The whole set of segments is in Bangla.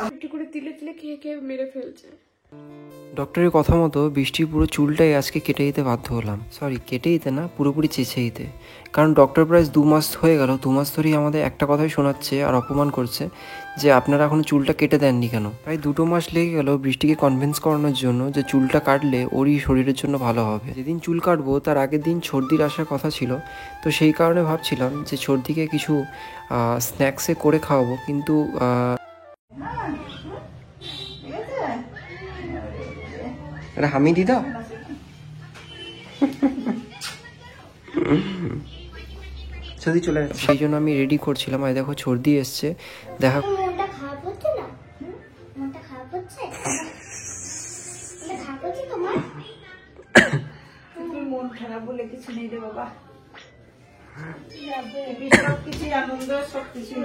একটু করে তিলে তিলে খেয়ে খেয়ে মেরে ফেলছে। ডক্টরের কথা মতো বৃষ্টির পুরো চুলটাই আজকে কেটে দিতে বাধ্য হলাম। সরি, কেটে দিতে না, পুরোপুরি চেঁচে দিতে। কারণ ডক্টর প্রায় 2 মাস হয়ে গেল, 2 মাস ধরেই আমাদের একটা কথাই শোনাচ্ছে আর অপমান করছে যে আপনারা এখনও চুলটা কেটে দেননি কেন। প্রায় 2 মাস লেগে গেল বৃষ্টিকে কনভিন্স করানোর জন্য যে চুলটা কাটলে ওরই শরীরের জন্য ভালো হবে। যেদিন চুল কাটবো তার আগের দিন সর্দির আসার কথা ছিল, তো সেই কারণে ভাবছিলাম যে সর্দিকে কিছু স্ন্যাক্সে করে খাওয়াবো, কিন্তু এটা হামি দিদা সর্দি চলে যাচ্ছে, সেই জন্য আমি রেডি করছিলাম। আর দেখো সর্দি এসছে, দেখা মনটা খারাপ হচ্ছে না? মনটা খারাপ হচ্ছে? মনটা খারাপ হচ্ছে তোমার? মন খারাপ বলে কিছু নেই রে বাবা, সবকিছু আনন্দ, সবকিছু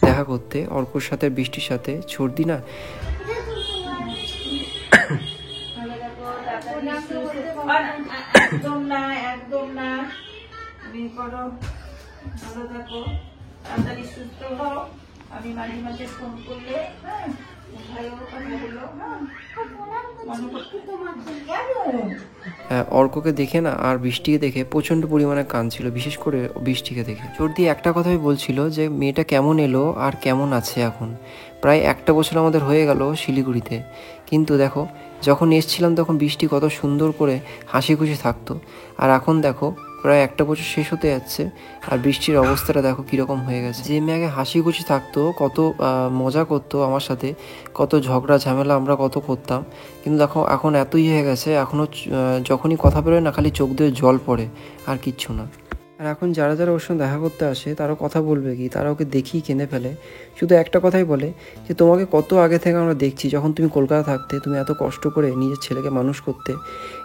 দেখা করতে অর্কর সাথে বৃষ্টির সাথে। সর্দি না একদম না, একদম না। তুমি করো, ভালো থাকো, তাড়াতাড়ি সুস্থ হও। আমি মাঝে মাঝে ফোন করলে ভালো কথা বলো, মনে করতে তোমাকে কেন। অর্ককে দেখে না আর বৃষ্টিকে দেখে প্রচণ্ড পরিমাণে কাঁদছিল, বিশেষ করে বৃষ্টিকে দেখে। সর্দি একটা কথাই বলছিল যে মেয়েটা কেমন এলো আর কেমন আছে এখন। প্রায় 1 বছর আমাদের হয়ে গেল শিলিগুড়িতে, কিন্তু দেখো যখন এসছিলাম তখন বৃষ্টি কত সুন্দর করে হাসি খুশি থাকতো, আর এখন দেখো প্রায় 1 বছর শেষ হতে যাচ্ছে আর বৃষ্টির অবস্থাটা দেখো কীরকম হয়ে গেছে। যে মেয়ে আগে হাসি খুশি থাকতো, কত মজা করতো আমার সাথে, কত ঝগড়া ঝামেলা আমরা কত করতাম, কিন্তু দেখো এখন এতই হয়ে গেছে, এখনও যখনই কথা বেরোয় না খালি চোখ দিয়ে জল পড়ে আর কিচ্ছু না। আর এখন যারা যারা ওর সঙ্গে দেখা করতে আসে তারাও কথা বলবে কি, তারা ওকে দেখেই কেঁদে ফেলে। শুধু একটা কথাই বলে যে তোমাকে কত আগে থেকে আমরা দেখছি, যখন তুমি কলকাতা থাকতে তুমি এত কষ্ট করে নিজের ছেলেকে মানুষ করতে,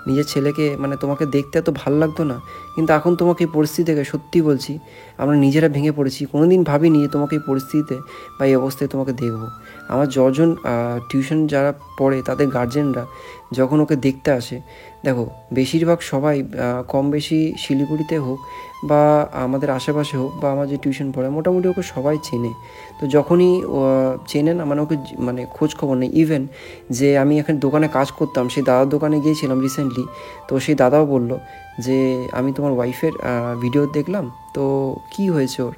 নিজের ছেলেকে মানে তোমাকে দেখতে এত ভালো লাগতো না, কিন্তু এখন তোমাকে এই পরিস্থিতি থেকে সত্যি বলছি আমরা নিজেরা ভেঙে পড়েছি। কোনো দিন ভাবিনি যে তোমাকে এই পরিস্থিতিতে বা এই অবস্থায় তোমাকে দেখবো। আমার যজন টিউশন যারা পড়ে তাদের গার্জেনরা যখন ওকে দেখতে আসে, দেখো বেশিরভাগ সবাই কম বেশি শিলিগুড়িতে হোক বা আমাদের আশেপাশে হোক বা আমার যে টিউশন পড়ে মোটামুটি ওকে সবাই চেনে। তো যখনই চেনে না, মানে ওকে মানে খোঁজ খবর নেই। ইভেন যে আমি এখানে দোকানে কাজ করতাম, সেই দাদার দোকানে গিয়েছিলাম রিসেন্টলি, তো সেই দাদাও বলল যে আমি তোমার ওয়াইফের ভিডিও দেখলাম, তো কি হয়েছে ওর,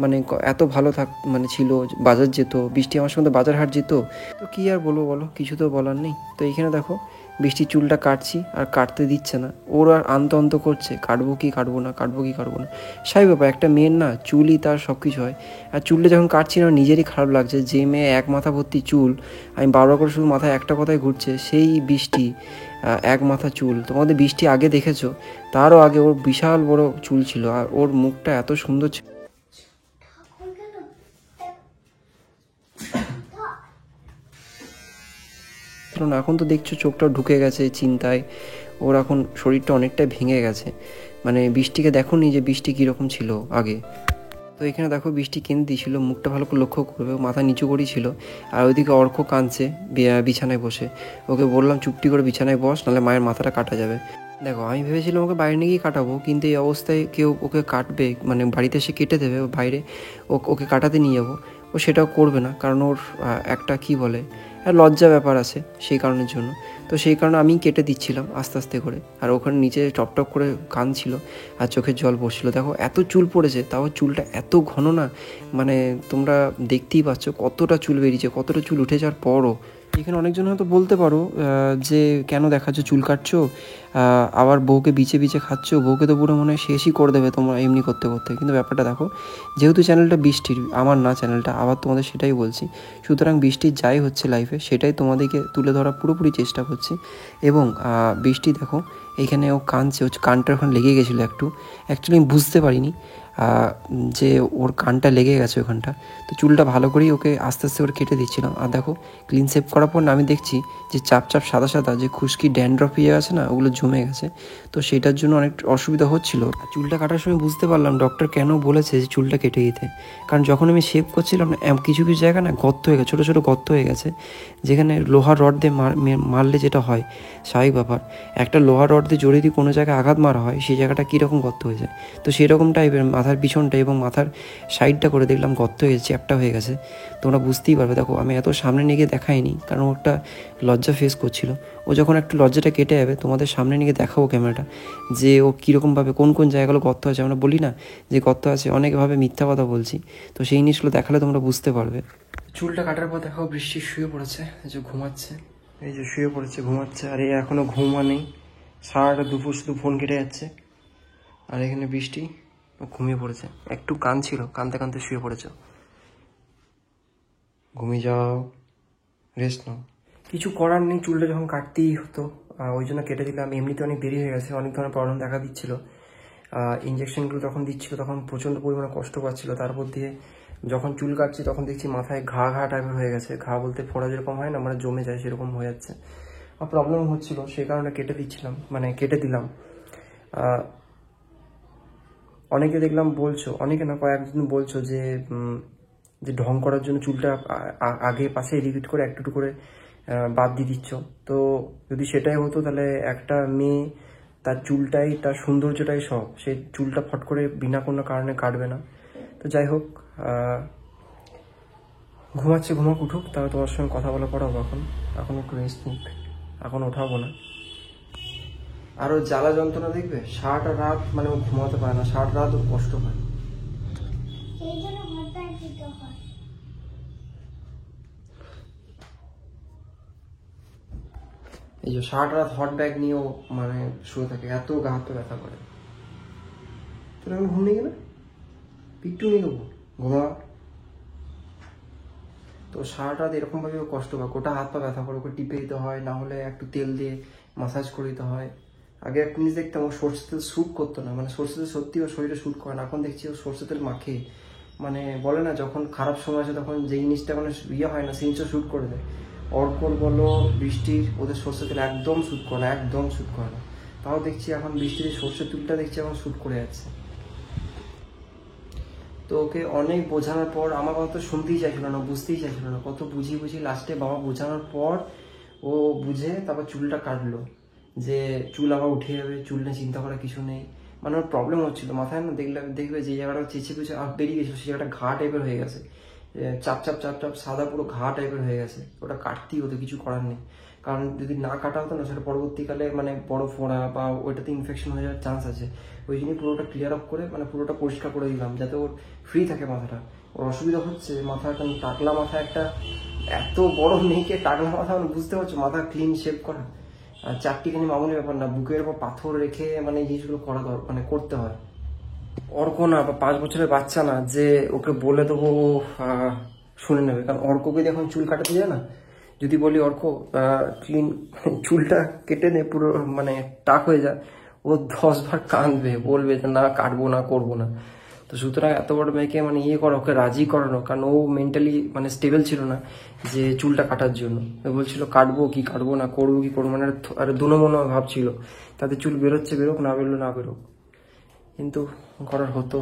মানে এত ভালো মানে ছিল, বাজার যেত, বৃষ্টি আমার সঙ্গে বাজার হাট যেত, তো কী আর বলবো বলো, কিছু তো বলার নেই। তো এইখানে দেখো বৃষ্টির চুলটা কাটছি আর কাটতে দিচ্ছে না, ওর আর অন্ত করছে কাটবো কি কাটবো না, কাটবো কি কাটবো না। স্বাভাবিক ব্যাপার, একটা মেয়ের না চুলই তার সব কিছু হয়। আর চুলটা যখন কাটছি না নিজেরই খারাপ লাগছে, যে মেয়ে 1 মাথা ভর্তি চুল, আমি বারবার করে শুধু মাথায় একটা কথাই ঘুরছে, সেই বৃষ্টি 1 মাথা চুল। তোমাদের বৃষ্টি আগে দেখেছো, তারও আগে ওর বিশাল বড় চুল ছিল আর ওর মুখটা এত সুন্দর ছিল। না এখন তো দেখছো চোখটাও ঢুকে গেছে চিন্তায়, ওর এখন শরীরটা অনেকটাই ভেঙে গেছে। মানে বৃষ্টিকে দেখো নি যে বৃষ্টি কীরকম ছিল আগে। তো এখানে দেখো বৃষ্টি কেঁদে দিয়েছিল, মুখটা ভালো করে লক্ষ্য করবে, মাথা নিচু করেই ছিল। আর ওইদিকে অর্ক কাঁদছে বিছানায় বসে। ওকে বললাম চুপটি করে বিছানায় বস, নাহলে মায়ের মাথাটা কাটা যাবে। দেখো আমি ভেবেছিলাম ওকে বাইরে নিয়ে গিয়ে কাটাবো, কিন্তু এই অবস্থায় কেউ ওকে কাটবে, মানে বাড়িতে এসে কেটে দেবে, বাইরে ওকে কাটাতে নিয়ে যাবো, ও সেটাও করবে না, কারণ ওর একটা কি বলে লজ্জা ব্যাপার আছে সেই কারণের জন্য। তো সেই কারণে আমি কেটে দিচ্ছিলাম আস্তে আস্তে করে, আর ওখানে নিচে টপটপ করে কাঁদছিল আর চোখের জল পড়ছিল। দেখো এত চুল পড়েছে, তাও চুলটা এত ঘন না, মানে তোমরা দেখতেই পাচ্ছ কতটা চুল বেরিয়েছে, কতটা চুল উঠে যাওয়ার পরও। এখানে অনেকজন হয়তো বলতে পারো যে কেন দেখাচ্ছ চুল কাটছো, আবার বউকে বিছে বিছে খাচ্ছ, বউকে তো পুরো মনে হয় শেষই করে দেবে তোমরা এমনি করতে করতে। কিন্তু ব্যাপারটা দেখো, যেহেতু চ্যানেলটা বৃষ্টির, আমার না চ্যানেলটা, আবার তোমাদের সেটাই বলছি, সুতরাং বৃষ্টির যাই হচ্ছে লাইফে সেটাই তোমাদেরকে তুলে ধরার পুরোপুরি চেষ্টা করছি। এবং বৃষ্টি দেখো এইখানে ও কানছে, ও কানটা ওখানে লেগে গেছিলো একটু, অ্যাকচুয়ালি আমি বুঝতে পারিনি যে ওর কানটা লেগে গেছে ওখানটা। তো চুলটা ভালো করেই ওকে আস্তে আস্তে করে কেটে দিচ্ছিলাম। আর দেখো ক্লিন শেভ করার পর না আমি দেখছি যে চাপ চাপ সাদা সাদা যে খুশকি ড্যান্ড্রফ ইয়ে আছে না, ওগুলো জমে গেছে। তো সেটার জন্য অনেক অসুবিধা হচ্ছিলো। চুলটা কাটার সময় বুঝতে পারলাম ডক্টর কেন বলেছে যে চুলটা কেটে দিতে, কারণ যখন আমি শেভ করছিলাম না কিছু কিছু জায়গা না গর্ত হয়ে গেছে, ছোটো ছোটো গর্ত হয়ে গেছে, যেখানে লোহার রড দিয়ে মারলে যেটা হয় স্বাভাবিক ব্যাপার, একটা লোহার রড দিয়ে জোরে দিয়ে কোনো জায়গায় আঘাত মারা হয় সেই জায়গাটা কীরকম গর্ত হয়ে যায়, তো সেরকম টাইপের মাথার পিছনটা এবং মাথার সাইডটা করে দেখলাম গর্ত হয়ে গেছে, চ্যাপটা হয়ে গেছে। তোমরা বুঝতেই পারবে। দেখো আমি এত সামনে নিয়ে গিয়ে দেখাইনি, কারণ ও একটা লজ্জা ফেস করছিল। ও যখন একটু লজ্জাটা কেটে যাবে তোমাদের সামনে নিয়ে দেখাবো ক্যামেরাটা যে ও কীরকমভাবে কোন কোন জায়গাগুলো গর্ত আছে। আমরা বলি না যে গর্ত আছে, অনেকভাবে মিথ্যা কথা বলছি, তো সেই জিনিসগুলো দেখালে তোমরা বুঝতে পারবে। চুলটা কাটার পর দেখো বৃষ্টি শুয়ে পড়েছে, এই যে ঘুমাচ্ছে, এই যে শুয়ে পড়েছে ঘুমাচ্ছে। আর এই এখনও ঘুমা নেই, সারাটা দুপুর শুধু ফোন কেটে যাচ্ছে। আর এখানে বৃষ্টি ঘুমিয়ে পড়েছে, একটু কাঁদছিল, কাঁদতে কাঁদতে শুয়ে পড়েছে। ঘুমিয়ে যাও, রেস্ট নাও। কিছু করার নেই, চুলটা যখন কাটতেই হতো ওই জন্য কেটে দিলাম। এমনিতে অনেক দেরি হয়ে গেছে, অনেক ধরনের প্রবলেম দেখা দিচ্ছিল। ইঞ্জেকশনগুলো তখন দিচ্ছিল, তখন প্রচণ্ড পরিমাণে কষ্ট পাচ্ছিল। তারপর দিয়ে যখন চুল কাটছি তখন দেখছি মাথায় ঘা টাইপের হয়ে গেছে। ঘা বলতে ফোড়া যেরকম হয় না, মানে জমে যায় সেরকম হয়ে যাচ্ছে। আর প্রবলেম হচ্ছিল, সেই কারণে কেটে দিলাম। অনেকে দেখলাম বলছো, অনেকে না কয়েকজন বলছো যে ঢং করার জন্য চুলটা আগে পাশে এডিট করে একটু করে বাদ দিয়ে দিচ্ছ। তো যদি সেটাই হতো তাহলে একটা মেয়ে তার চুলটাই, তার সৌন্দর্যটাই সব, সে চুলটা ফট করে বিনা কোনো কারণে কাটবে না। তো যাই হোক, ঘুমাচ্ছে, ঘুমাক উঠুক, তবে তোমার সঙ্গে কথা বলা পড়াবো। এখন একটু রেস্ট নিক, এখন ওঠাবো না। আরও জ্বালা যন্ত্রণা দেখবে, সারাটা রাত মানে ও ঘুমাতে পারে না, সারাটা রাত ওর কষ্ট হয়। সেই জন্য হট ব্যাগ দিতে হয়। এই যে সারাটা রাত হট ব্যাগ নিয়েও মানে শুয়ে থাকে, এত গা হাতে ব্যথা করে। তোর এখন ঘুম নেই না, পিকটু নিয়ে দেবো, ঘুমা। তো সারাটা রাত এরকমভাবে কষ্ট পায়, গোটা হাত পা ব্যথা করে, ওকে টিপে দিতে হয়, না হলে একটু তেল দিয়ে মাসাজ করে দিতে হয়। আগে একটা জিনিস দেখতাম, ও সর্ষে তেল শ্যুট করতো না, মানে সর্ষে তেল সত্যি ওর শরীরে শ্যুট করে না। এখন দেখছি ও সর্ষে তেল মাখে, মানে বলে না যখন খারাপ সময় আছে তখন যে জিনিসটা মানে হয় না, সেই জিনিসটা শ্যুট করে দেয়। অর্কর বলো বৃষ্টির, ওদের সর্ষে তেল একদম শ্যুট করে না, একদম শ্যুট করে না। তাও দেখছি এখন বৃষ্টির সর্ষের তেলটা দেখছি এখন শ্যুট করে যাচ্ছে। তো ওকে অনেক বোঝানোর পর, আমার কথা তো শুনতেই চাইছিল না, বুঝতেই চাইছিল না। কত বুঝিয়ে লাস্টে বাবা বোঝানোর পর ও বুঝে তারপর চুলটা কাটলো, যে চুল আবার উঠে যাবে, চুল নিয়ে চিন্তা করার কিছু নেই। মানে ওর প্রবলেম হচ্ছিল মাথায় না, দেখবে যে জায়গাটা চেঁচে পেঁচে আর বেরিয়ে গেছিলো, সেই জায়গাটা ঘা টাইপের হয়ে গেছে, চাপ সাদা পুরো ঘা টাইপের হয়ে গেছে। ওটা কাটতেই হতো, কিছু করার নেই। কারণ যদি না কাটা হতো না, সেটা পরবর্তীকালে মানে বড় ফোড়া বা ওইটাতে ইনফেকশন হয়ে যাওয়ার চান্স আছে। ওই জন্যই পুরোটা ক্লিয়ার আপ করে মানে পুরোটা পরিষ্কার করে দিলাম, যাতে ওর ফ্রি থাকে মাথাটা। ওর অসুবিধা হচ্ছে মাথা, কারণ টাকলা মাথা, একটা এত বড় মেয়েকে টাকলা মাথা, মানে বুঝতে পারছো, মাথা ক্লিন শেভ করা আর চারটিখানি মামুলি ব্যাপার না, বুকের উপর পাথর রেখে মানে এই জিনিসগুলো করা মানে করতে হয়। অর্ক না বা 5 বছরের বাচ্চা না যে ওকে বলে দেবো শুনে নেবে। কারণ অর্ককে যখন চুল কাটাতে যায় না, যদি বলি অর্ক ক্লিন চুলটা কেটে নে, পুরো মানে টাক হয়ে যায়, ও 10 বার কাঁদবে, বলবে যে না কাটবো না, করবো না। তো সুতরাং এত বড় মেয়েকে মানে করা, ওকে রাজি করানো, কারণ ও মেন্টালি মানে স্টেবল ছিল না যে চুলটা কাটার জন্য। বলছিল কাটবো কি কাটবো না, করবো কি করবো, মানে আর দুনো ভাবছিল। তাদের চুল বেরোচ্ছে বেরোক, না বেরোলো না বেরোক, কিন্তু করার হতো,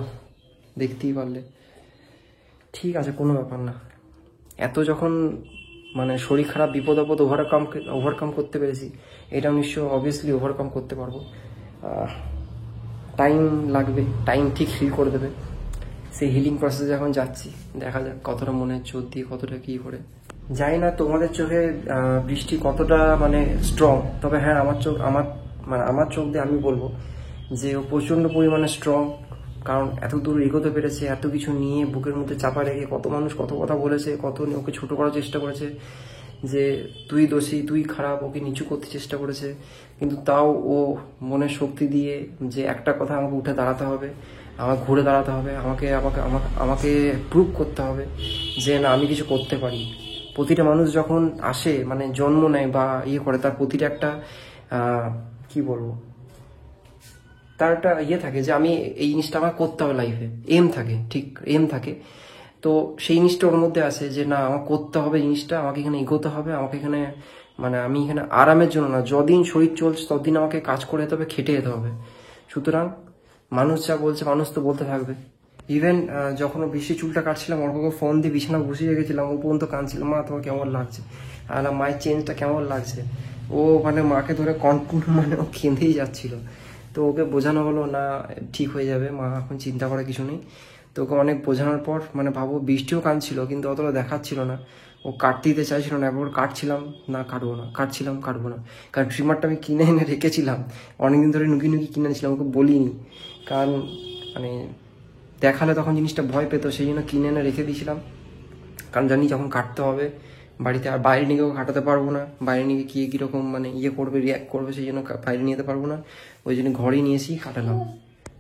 দেখতেই পারলে। ঠিক আছে, কোনো ব্যাপার না। এত যখন মানে শরীর খারাপ, বিপদ আপদ ওভারকাম করতে পেরেছি, এটা নিশ্চয় অবভিয়াসলি ওভারকাম করতে পারবো। টাইম লাগবে, টাইম ঠিক হিল করে দেবে। সেই হিলিং প্রসেসে যখন যাচ্ছি, দেখা যাক কতটা মনে চোখ দিয়ে, কতটা কি করে। জানি না তোমাদের চোখে বৃষ্টি কতটা মানে স্ট্রং, তবে হ্যাঁ আমার চোখ দিয়ে আমি বলবো যে ও প্রচণ্ড পরিমাণে স্ট্রং। কারণ এত দূর এগোতে পেরেছে, এত কিছু নিয়ে বুকের মধ্যে চাপা রেখে, কত মানুষ কত কথা বলেছে, কত ওকে ছোট করার চেষ্টা করেছে, যে তুই দোষী, তুই খারাপ, ওকে নিচু করতে চেষ্টা করেছে। কিন্তু তাও ও মনের শক্তি দিয়ে যে একটা কথা, আমাকে উঠে দাঁড়াতে হবে, আমাকে ঘুরে দাঁড়াতে হবে, আমাকে প্রুভ করতে হবে যে না আমি কিছু করতে পারি। প্রতিটা মানুষ যখন আসে মানে জন্ম নেয় বা করে, তার প্রতিটা একটা কি বলবো, তার একটা থাকে যে আমি এই জিনিসটা আমার করতে হবে লাইফে, এম থাকে, ঠিক এম থাকে। তো সেই জিনিসটা ওর মধ্যে আছে যে না আমার করতে হবে জিনিসটা, আমাকে এখানে এগোতে হবে, আমাকে এখানে মানে আমি এখানে আরামের জন্য না, যতদিন শরীর চলছে ততদিন আমাকে কাজ করে যেতে হবে, খেটে যেতে হবে। সুতরাং মানুষ যা বলছে, মানুষ তো বলতে থাকবে। ইভেন যখন বৃষ্টি চুলটা কাটছিলাম, ওকে ফোন দিয়ে বিছানা বসিয়ে রেখেছিলাম, ও পর্যন্ত কাঁদছিল, মা তোমার কেমন লাগছে, আর মায়ের চেঞ্জটা কেমন লাগছে। ও মানে মাকে ধরে কন্টিনিউ মানে ও কেঁদেই যাচ্ছিল। তো ওকে বোঝানো হলো না ঠিক হয়ে যাবে, মা এখন চিন্তা করার কিছু নেই। তো ওকে অনেক বোঝানোর পর মানে ভাবো বৃষ্টিও কাঁদছিল কিন্তু অতটা দেখাচ্ছিল না, ও কাটতে দিতে চাইছিল না। একবার কাটছিলাম, না কাটবো না, কাটছিলাম কাটবো না, কারণ ট্রিমারটা আমি কিনে এনে রেখেছিলাম অনেকদিন ধরে, নুকি নুকি কিনে এনেছিলাম, ওকে বলিনি কারণ মানে দেখালে তখন জিনিসটা ভয় পেতো, সেই জন্য কিনে এনে রেখে দিয়েছিলাম। কারণ জানি যখন কাটতে হবে বাড়িতে, আর বাইরে নিয়ে কাটাতে পারবো না, বাইরে নিয়ে গিয়ে কীরকম মানে করবে, রিয়াক্ট করবে, সেই জন্য বাইরে নিয়ে যেতে পারবো না, ওই জন্য ঘরেই নিয়ে এসেই কাটালাম।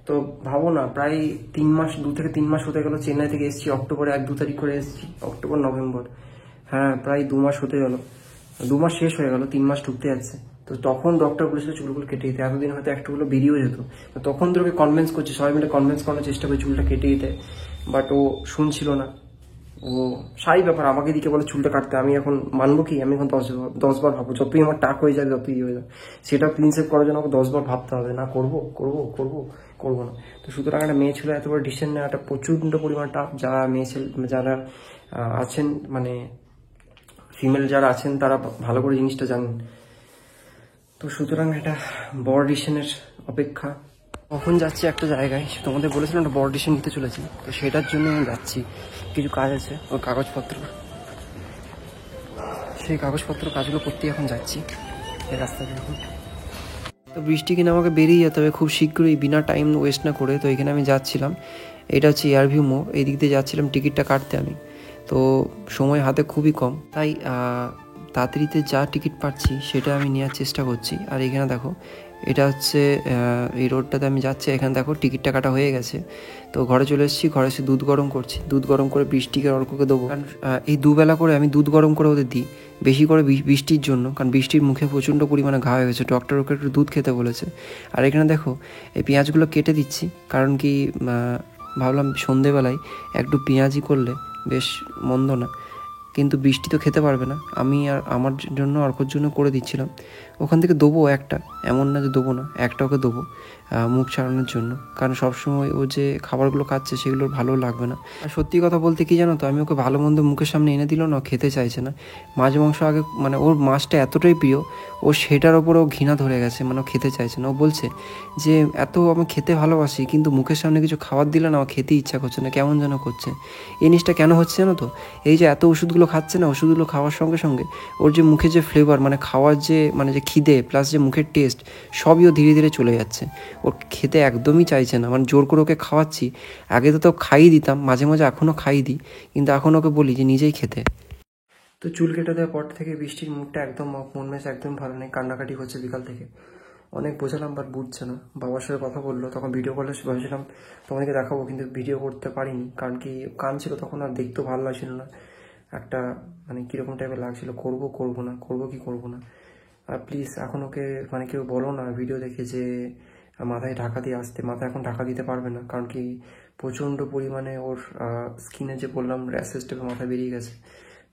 তো ভাবো না, প্রায় 3 মাস, 2 থেকে 3 মাস হতে গেল। চেন্নাই থেকে এসেছি অক্টোবরে 1-2 তারিখ করে এসেছি, অক্টোবর নভেম্বর, হ্যাঁ প্রায় 2 মাস হতে গেল, 2 মাস শেষ হয়ে গেল, 3 মাস ঢুকতে যাচ্ছে। তো তখন ডক্টর বলেছিল চুলগুলো কেটে দিতে, এতদিন হয়তো একটুগুলো বেরিয়েও যেত। তো তখন তোকে কনভিন্স করছি, সবাই মিলে কনভিন্স করানোর চেষ্টা করে চুলটা কেটে দিতে, বাট ও শুনছিল না। ও সাই ব্যাপার, আমাকে দিকে বলে চুলটা কাটতে, আমি এখন মানবো কি? আমি এখন 10 বার ভাববো, যতই আমার টাক হয়ে যায়, যতই হয়ে যায়, সেটা ক্লিন সেভ করার জন্য আমাকে 10 বার ভাবতে হবে, না করবো করবো করবো করবো না। তো সুতরাং একটা মেয়ে ছিল এত বড় ডিসিশন নেওয়া একটা প্রচণ্ড পরিমাণ টাফ। যারা মেয়ে ছেলে যারা আছেন মানে ফিমেল যারা আছেন তারা ভালো করে জিনিসটা জানেন। তো সুতরাং একটা বড় ডিসিশনের অপেক্ষা। কখন যাচ্ছি একটা জায়গায়, তোমাদের বলেছিলাম একটা বড় ডিসিশন নিতে চলেছি, তো সেটার জন্য আমি যাচ্ছি, কিছু কাজ আছে, ওই কাগজপত্র, সেই কাগজপত্র কাজগুলো করতেই এখন যাচ্ছি এই রাস্তাতে এখন। তো বৃষ্টি কিনে আমাকে বেরিয়ে যেতে হবে খুব শীঘ্রই, বিনা টাইম ওয়েস্ট না করে। তো এখানে আমি যাচ্ছিলাম, এটা হচ্ছে এয়ারভিউ মোড়, এই দিক দিয়ে যাচ্ছিলাম টিকিটটা কাটতে আমি। তো সময় হাতে খুবই কম, তাই তাড়াতাড়িতে যা টিকিট পাচ্ছি সেটা আমি নেওয়ার চেষ্টা করছি। আর এখানে দেখো, এটা হচ্ছে এই রোডটাতে আমি যাচ্ছি, এখানে দেখো টিকিটটা কাটা হয়ে গেছে। তো ঘরে চলে এসেছি, ঘরে এসে দুধ গরম করছি, দুধ গরম করে বৃষ্টিকে অর্ককে দেবো। কারণ এই দুবেলা করে আমি দুধ গরম করে ওদের দিই, বেশি করে বৃষ্টির জন্য, কারণ বৃষ্টির মুখে প্রচণ্ড পরিমাণে ঘা হয়ে গেছে, ডক্টর ওকে একটু দুধ খেতে বলেছে। আর এখানে দেখো এই পেঁয়াজগুলো কেটে দিচ্ছি, কারণ কি ভাবলাম সন্ধেবেলায় একটু পেঁয়াজি করলে বেশ মন্দ না, কিন্তু বৃষ্টি তো খেতে পারবে না, আমি আর আমার জন্য অর্কর জন্য করে দিচ্ছিলাম। ওখান থেকে দেবো একটা, এমন না যে দেবো না, একটা ওকে দেবো মুখ ছাড়ানোর জন্য, কারণ সবসময় ও যে খাবারগুলো খাচ্ছে সেগুলোর ভালো লাগবে না। আর সত্যি কথা বলতে কি জানো তো, আমি ওকে ভালো মন্দ মুখের সামনে এনে দিল না, খেতে চাইছে না। মাছ মাংস আগে মানে ওর মাছটা এতটাই প্রিয়, ও সেটার ওপরও ঘৃণা ধরে গেছে, মানে ও খেতে চাইছে না। ও বলছে যে এত আমি খেতে ভালোবাসি, কিন্তু মুখের সামনে কিছু খাবার দিলে না আমার খেতে ইচ্ছা করছে না, কেমন যেন করছে। এই জিনিসটা কেন হচ্ছে জানো তো, এই যে এত ওষুধগুলো খাচ্ছে না, ওষুধগুলো খাওয়ার সঙ্গে সঙ্গে ওর যে মুখে যে ফ্লেভার, মানে খাওয়ার যে মানে যে খিদে প্লাস যে মুখের টেস্ট, সবই ও ধীরে ধীরে চলে যাচ্ছে। ওর খেতে একদমই চাইছে না, মানে জোর করে ওকে খাওয়াচ্ছি। আগে তো খাইয়ে দিতাম মাঝে মাঝে, এখনও খাইয়ে দিই, কিন্তু এখন ওকে বলি যে নিজেই খেতে। তো চুল কেটে দেওয়ার পর থেকে বৃষ্টির মুখটা একদম মন মেজাজ একদম ভালো নেই, কান্নাকাটি হচ্ছে বিকাল থেকে। অনেক বোঝালাম বাট বুঝছে না, বাবার সাথে কথা বললো, তখন ভিডিও কলে ভেবেছিলাম তোমাদেরকে দেখাবো, কিন্তু ভিডিও করতে পারিনি, কারণ কি কান ছিল তখন, আর দেখতেও ভালো লাগছিল না, একটা মানে কীরকম টাইপের লাগছিল, করবো করবো না, করবো কি করবো না। আর প্লিজ এখন ওকে মানে কেউ বলো না ভিডিও দেখে যে মাথায় ঢাকা দিয়ে আসতে, মাথায় এখন ঢাকা দিতে পারবে না, কারণ কি প্রচণ্ড পরিমাণে ওর স্কিনে যে বললাম র্যাশেস টাইপে মাথায় বেরিয়ে গেছে।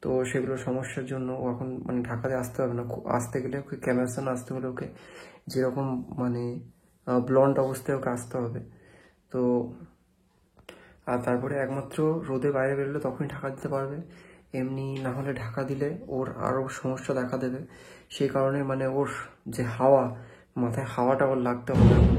তো সেগুলোর সমস্যার জন্য ও এখন মানে ঢাকাতে আসতে হবে না, আসতে গেলে ওকে ক্যামেরার সামনে আসতে হলে ওকে যেরকম মানে ব্লন্ড অবস্থায় ওকে আসতে হবে। তো আর তারপরে একমাত্র রোদে বাইরে বেরোলে তখনই ঢাকা দিতে পারবে, এমনি না হলে ঢাকা দিলে ওর আরও সমস্যা দেখা দেবে। সেই কারণে মানে ওর যে হাওয়া, মাথায় হাওয়াটা ওর লাগতে হবে এখন,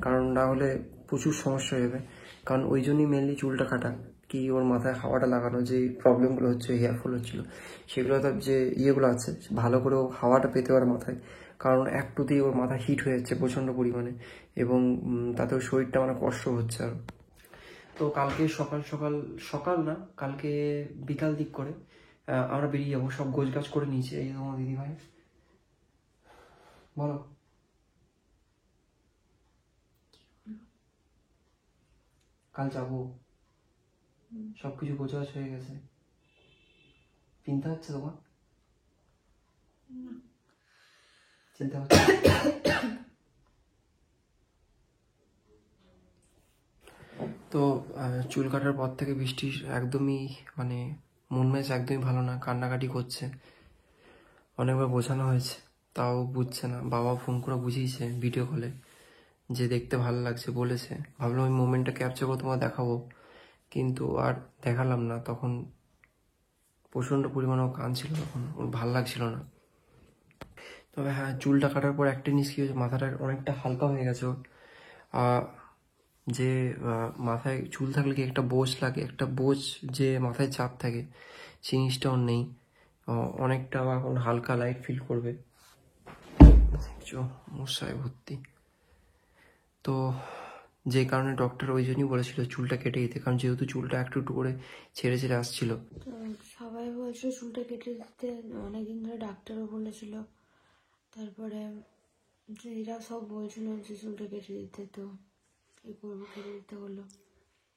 কারণ না হলে প্রচুর সমস্যা হয়ে যাবে। কারণ ওই জন্যই মেনলি চুলটা কাটা, কি ওর মাথায় হাওয়াটা লাগানো, যে প্রবলেমগুলো হচ্ছে, হেয়ারফল হচ্ছিলো, সেগুলো তো যে ইয়েগুলো আছে ভালো করে ও হাওয়াটা পেতে পারে মাথায়, কারণ একটুতেই ওর মাথা হিট হয়ে যাচ্ছে প্রচণ্ড পরিমাণে, এবং তাতে ওর শরীরটা মানে কষ্ট হচ্ছে আর। তো কালকে সকাল সকাল, সকাল না কালকে বিকাল দিক করে আমরা বেরিয়ে যাবো, সব গোছগাছ করে নিয়েছি। এই তোমার দিদি ভাই বলো, কাল যাবো, সবকিছু গোছগাছ হয়ে গেছে। চিন্তা হচ্ছে তোমার? চিন্তা হচ্ছে? তো চুল কাটার পর থেকে বৃষ্টির একদমই মানে মন মেজাজ একদমই ভালো না, কান্নাকাটি করছে। অনেকবার বোঝানো হয়েছে তাও বুঝছে না, বাবা ফোন করে বুঝিয়েছে ভিডিও কলে যে দেখতে ভালো লাগছে বলেছে, ভাবলাম ওই মোমেন্টটা ক্যাপচার করে তোমার দেখাবো, কিন্তু আর দেখালাম না। তখন প্রচণ্ড পরিমাণে ও কাঁদছিল, তখন ওর ভাল লাগছিল না। তো তবে হ্যাঁ, চুলটা কাটার পর একটা জিনিস কি হয়েছে, মাথাটা অনেকটা হালকা হয়ে গেছে ওর। যে মাথায় চুল থাকলে কি একটা বোঝ লাগে, একটা বোঝ যে মাথায় চাপ থাকে, সেই জিনিসটা ওর নেই। অনেকটা এখন হালকা লাইট ফিল করবে। মশায় ভর্তি। তো যে কারণে ডক্টর ওই জন্যই বলেছিল চুলটা কেটে দিতে, কারণ যেহেতু চুলটা একটু একটু করে ছেড়ে ছেড়ে আসছিল। তো সবাই বলছে চুলটা কেটে দিতে, অনেকদিন ধরে ডাক্তারও বলেছিল, তারপরে এরা সব বলছিল যে চুলটা কেটে দিতে। তো কী করবো, কেটে দিতে হলো।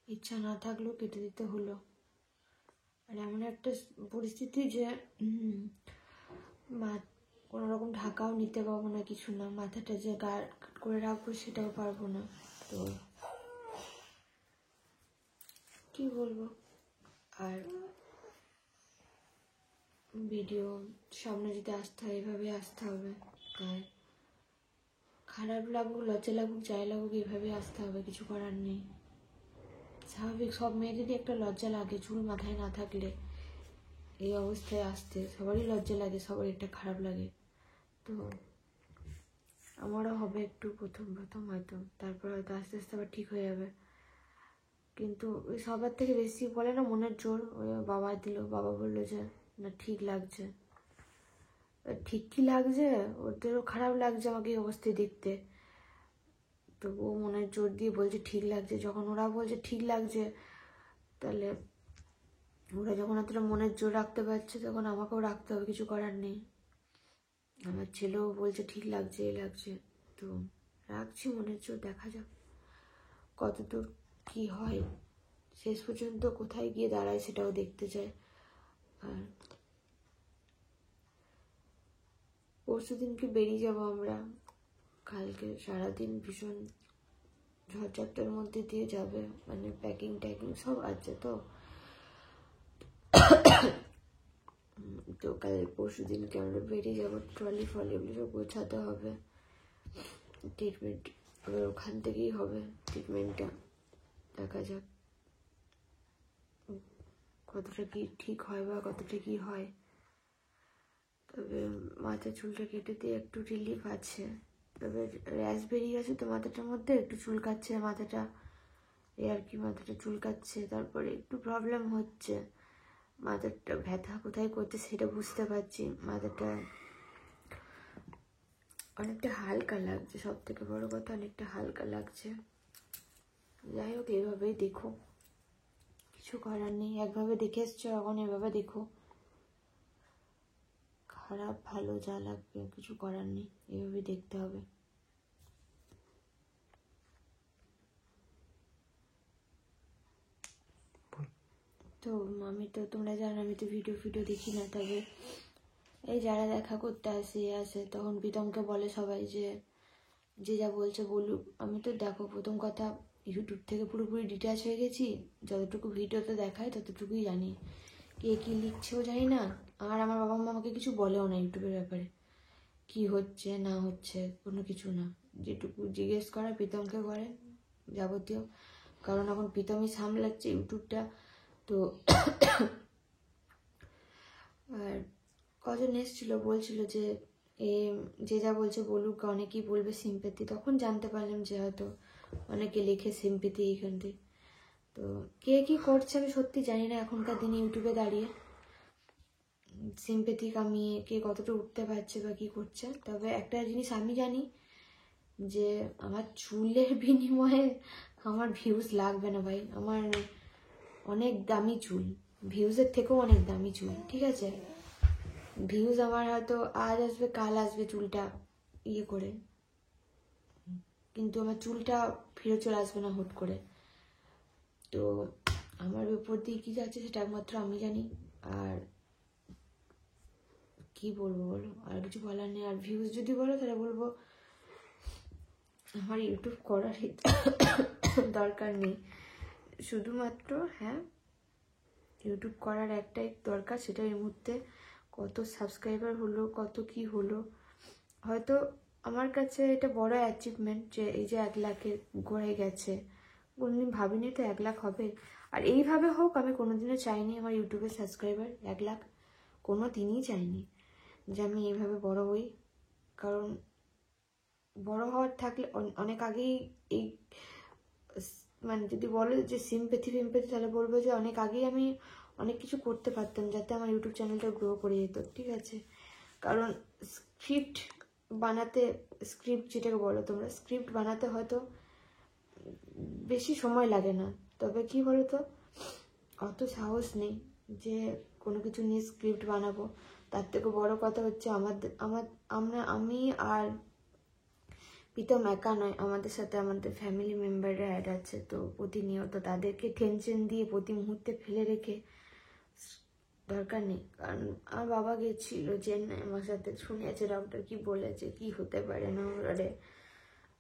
ইচ্ছা না থাকলেও কেটে দিতে হলো। আর এমন একটা পরিস্থিতি যে কোনো রকম ঢাকাও নিতে পারবো না, কিছু না, মাথাটা যে গাঢ় করে রাখবো সেটাও পারবো না। তো কি বলবো, আর ভিডিও সামনে যদি আসতে হয় এভাবে আসতে হবে। তাই খারাপ লাগুক, লজ্জা লাগুক, যাই লাগুক, এভাবে আসতে হবে, কিছু করার নেই। স্বাভাবিক, সব মেয়েদেরই একটা লজ্জা লাগে চুল মাথায় না থাকলে। এই অবস্থায় আসতে সবারই লজ্জা লাগে, সবার একটা খারাপ লাগে। তো আমারও হবে একটু প্রথম প্রথম হয়তো, তারপর হয়তো আস্তে আস্তে আবার ঠিক হয়ে যাবে। কিন্তু ওই সবার থেকে বেশি বলে না মনের জোর, ওই বাবা দিল, বাবা বললো যে না ঠিক লাগছে। ঠিক কি লাগছে, ওদেরও খারাপ লাগছে আমাকে এই অবস্থায় দেখতে। তো ও মনের জোর দিয়ে বলছে ঠিক লাগছে। যখন ওরা বলছে ঠিক লাগছে, তাহলে ওরা যখন এতটা মনের জোর রাখতে পারছে, তখন আমাকেও রাখতে হবে, কিছু করার নেই। আমার ছেলেও বলছে ঠিক লাগছে, এই লাগছে। তো রাখছি মনের জোর, দেখা যাক কতদূর কি হয়, শেষ পর্যন্ত কোথায় গিয়ে দাঁড়ায় সেটাও দেখতে চাই। আর পরশু দিনকে বেরিয়ে যাব আমরা। কালকে সারাদিন ভীষণ ঝড়ঝাপটার মধ্যে দিয়ে যাবে, মানে প্যাকিং ট্যাকিং সব আছে। তো তো কাল পরশু দিনকে আমরা বেরিয়ে যাবো, ট্রলি ফলি এগুলো সব গোছাতে হবে। ট্রিটমেন্ট এবার ওখান থেকেই হবে ট্রিটমেন্টটা, দেখা যাক কতটা কি ঠিক হয় বা কতটা কি হয়। তবে মাথার চুলটা কেটে দিয়ে একটু রিলিফ আছে। তবে র্যাশ বেরিয়ে গেছে তো মাথাটার মধ্যে, একটু চুলকাচ্ছে মাথাটা, এই আর কি, মাথাটা চুলকাচ্ছে। তারপরে একটু প্রবলেম হচ্ছে, মাথাটা ব্যথা কোথায় করছে সেটা বুঝতে পারছি। মাথাটা অনেকটা হালকা লাগছে, সব থেকে বড় কথা অনেকটা হালকা লাগছে। যাই হোক, এভাবেই দেখো, কিছু করার নেই। একভাবে দেখে এসছো, এখন এভাবে দেখো, খারাপ ভালো যা লাগবে কিছু করার নেই, এভাবে দেখতে হবে। তো আমি তো, তোমরা জানো আমি তো ভিডিও দেখি না। তবে এই যারা দেখা করতে আসে তখন প্রীতমকে বলে সবাই যে যা বলছে বলুক। আমি তো দেখো, প্রথম কথা ইউটিউব থেকে পুরোপুরি ডিটাচ হয়ে গেছি। যতটুকু ভিডিওতে দেখায় ততটুকুই জানি, কে কী লিখছেও জানি না। আর আমার বাবা মা আমাকে কিছু বলেও না ইউটিউবের ব্যাপারে, কি হচ্ছে না হচ্ছে কোনো কিছু না। যেটুকু জিজ্ঞেস করা প্রীতমকে করে যাবতীয়, কারণ এখন প্রীতমই সামলাচ্ছে ইউটিউবটা। তো আর কজন এসেছিলো বলছিল যে যে যা বলছে বলুক, অনেকেই বলবে সিম্প্যাথি। তখন জানতে পারলাম যে হয়তো অনেকে লিখে সিম্প্যাথি এইখান থেকে। তো কে কী করছে আমি সত্যি জানি না এখনকার দিনে ইউটিউবে দাঁড়িয়ে, সিম্প্যাথি কামিয়ে কে কতটা উঠতে পারছে বা কী করছে। তবে একটা জিনিস আমি জানি যে আমার চুলের বিনিময়ে আমার ভিউজ লাগবে না ভাই। আমার অনেক দামি চুল, ভিউজের থেকেও অনেক দামি চুল, ঠিক আছে? ভিউজ আমার হয়তো আজ আসবে কাল আসবে চুলটা ইয়ে করে, কিন্তু আমার চুলটা ফিরে চলে আসবে না হুট করে। তো আমার উপর দিয়ে কী যাচ্ছে সেটা একমাত্র আমি জানি। আর কি বলবো বলো, আর কিছু বলার নেই। আর ভিউজ যদি বলো তাহলে বলবো আমার ইউটিউব করার দরকার নেই, শুধুমাত্র হ্যাঁ ইউটিউব করার একটাই দরকার, সেটা এই মুহূর্তে কত সাবস্ক্রাইবার হলো, কত কি হলো। হয়তো আমার কাছে এটা বড় অ্যাচিভমেন্ট যে এই যে 1 লাখের গড়ে গেছে। কোনোদিন ভাবিনি তো 1 লাখ হবে। আর এইভাবে হোক, আমি কোনোদিনও চাইনি আমার ইউটিউবের সাবস্ক্রাইবার 1 লাখ, কোনো দিনই চাইনি যে আমি এইভাবে বড় হই। কারণ বড় হওয়ার থাকলে অনেক আগেই এই মানে যদি বলো যে সিম্প্যাথি তাহলে বলবো যে অনেক আগেই আমি অনেক কিছু করতে পারতাম যাতে আমার ইউটিউব চ্যানেলটা গ্রো করে যেত, ঠিক আছে? কারণ স্ক্রিপ্ট যেটাকে বলো তোমরা, স্ক্রিপ্ট বানাতে হয়তো বেশি সময় লাগে না, তবে কি বলো তো অত সাহস নেই যে কোনো কিছু নিয়ে স্ক্রিপ্ট বানাবো। তার থেকে বড় কথা হচ্ছে আমি আর প্রীতম একা নয়, আমাদের সাথে আমাদের ফ্যামিলি মেম্বাররা অ্যাড আছে। তো প্রতিনিয়ত তাদেরকে টেনশন দিয়ে প্রতি মুহূর্তে ফেলে রেখে দরকার নেই। কারণ আমার বাবা গেছিল চেন্নাই আমার সাথে, শুনেছে ডক্টর কি বলেছে কি হতে পারে না ওরে।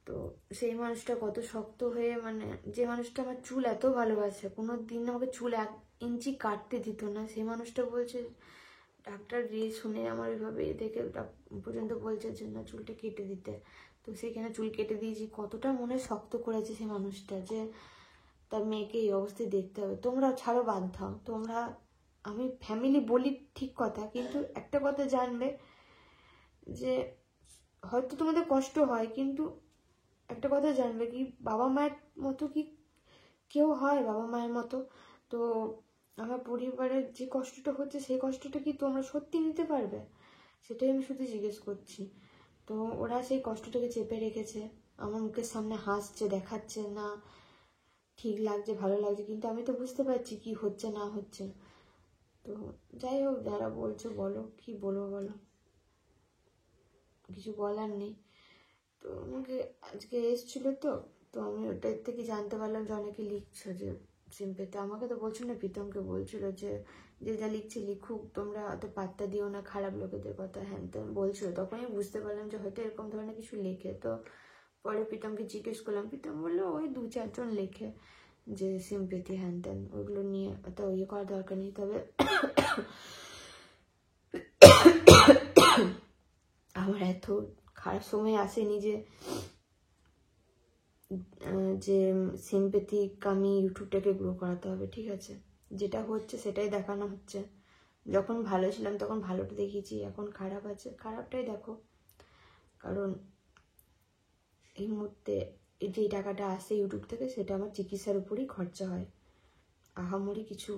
তো সেই মানুষটা কত শক্ত হয়ে, মানে যে মানুষটা আমার চুল এত ভালোবাসে, কোনো দিন আমাকে চুল 1 ইঞ্চি কাটতে দিত না, সেই মানুষটা বলছে ডাক্তার শুনে আমার ওইভাবে দেখে পর্যন্ত বলছে যে না চুলটা কেটে দিতে। তো সেখানে চুল কেটে দিয়েছি, কতটা মনে শক্ত করেছে সেই মানুষটা যে তার মেয়েকে এই অবস্থায় দেখতে হবে। তোমরা ছাড়ো, বাদ দাও তোমরা, আমি ফ্যামিলি বলি ঠিক কথা, কিন্তু একটা কথা জানবে যে হয়তো তোমাদের কষ্ট হয়, কিন্তু একটা কথা জানবে কি বাবা মায়ের মতো কি কেউ হয় বাবা মায়ের মতো? তো আমার পরিবারের যে কষ্টটা হচ্ছে সেই কষ্টটা কি তোমরা সত্যি নিতে পারবে? সেটাই আমি শুধু জিজ্ঞেস করছি। তো ওরা সেই কষ্টটাকে চেপে রেখেছে, আমার মুখের সামনে হাসছে, দেখাচ্ছে না ঠিক লাগছে ভালো লাগছে, কিন্তু আমি তো বুঝতে পারছি কি হচ্ছে না হচ্ছে। তো যাই হোক, যারা বলছো বলো, কি বলবো বলো, কিছু বলার নেই। তো আমাকে আজকে এসছিল তো আমি ওটার থেকে জানতে পারলাম যে অনেকে লিখছো যে সিম্পেতে, আমাকে তো বলছিল না, প্রীতমকে বলছিল যে যা লিখছে লিখুক, তোমরা অত পাত্তা দিও না খারাপ লোকেদের কথা, হ্যান ত্যান বলছিল। তখন আমি বুঝতে পারলাম যে হয়তো এরকম ধরনের কিছু লেখে। তো পরে প্রীতমকে জিজ্ঞেস করলাম, প্রীতম বললো ওই 2-4 জন লেখে যে সিম্পেথি হ্যান ত্যান, ওইগুলো নিয়ে অত ইয়ে করার দরকার নেই। তবে আমার এত খারাপ সময় আসেনি যে সিম্প্যাথিক আমি ইউটিউবটাকে গ্রো করাতে হবে, ঠিক আছে? যেটা হচ্ছে সেটাই দেখানো হচ্ছে। যখন ভালো ছিলাম তখন ভালোটা দেখিয়েছি, এখন খারাপ আছে খারাপটাই দেখো। কারণ এই মুহূর্তে যে টাকাটা আসে ইউটিউব থেকে সেটা আমার চিকিৎসার উপরই খরচা হয়, আহামরি কিছু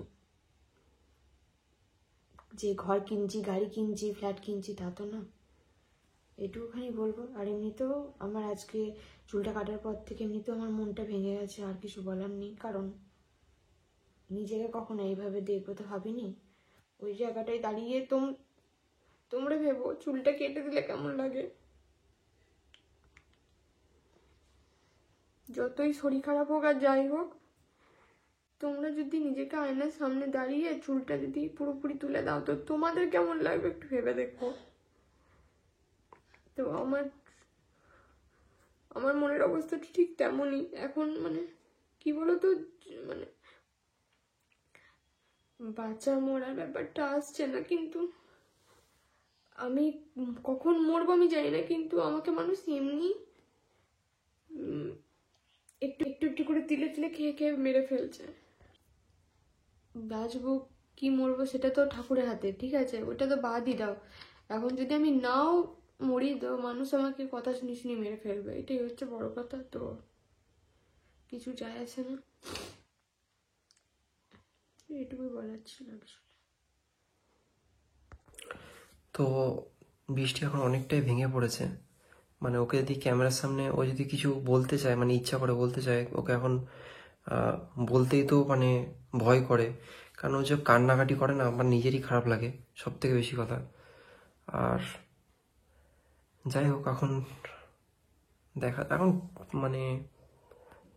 যে ঘর কিনছি, গাড়ি কিনছি, ফ্ল্যাট কিনছি তা তো না। এটুকুখানি বলবো। আর এমনিতেও আমার আজকে চুলটা কাটার পর থেকে এমনিতেও আমার মনটা ভেঙে গেছে, আর কিছু বলার নেই। কারণ নিজেকে কখনো এইভাবে দেখবো তো ভাবিনি। ওই জায়গাটায় দাঁড়িয়ে তোমরা ভেবো চুলটা কেটে দিলে কেমন লাগে। যতই শরীর খারাপ হোক আর যাই হোক, তোমরা যদি নিজেকে আয়নার সামনে দাঁড়িয়ে চুলটা যদি পুরোপুরি তুলে দাও তো তোমাদের কেমন লাগবে একটু ভেবে দেখো। তো আমার মনের অবস্থাটা ঠিক তেমনই এখন। মানে কি বলতো, মানে বাচ্চা মরার ব্যাপারটা আসছে না, কিন্তু আমি কখন মরবো আমি জানি না, কিন্তু আমাকে মানুষ এমনি একটু একটু করে তিলে তিলে খেয়ে মেরে ফেলছে। বাঁচবো কি মরবো সেটা তো ঠাকুরের হাতে, ঠিক আছে? ওটা তো বাদই দাও। এখন যদি আমি নাও মরি তো মানুষ আমাকে কথা শুনি মেরে ফেলবে, এটাই হচ্ছে বড় কথা। তো কিছু যায় আসে না, এটুকুই বলার ছিল। তো বৃষ্টি এখন অনেকটাই ভেঙে পড়েছে। মানে ওকে যদি ক্যামেরার সামনে ও যদি কিছু বলতে চায়, মানে ইচ্ছা করে বলতে চায়, ওকে এখন বলতেই তো মানে ভয় করে। কারণ ও যে কান্নাকাটি করে না, আমার নিজেরই খারাপ লাগে সব থেকে বেশি কথা। আর যাই হোক, এখন মানে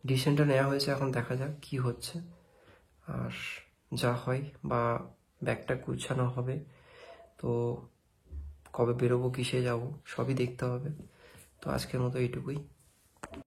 ডিসিশনটা নেওয়া হয়েছে, এখন দেখা যাক কি হচ্ছে। আর যা হয় বা ব্যাগটা গুছানো হবে, তো কবে বেরোবো কিসে যাব সবই দেখতে হবে। তো আজকের মতো এইটুকুই।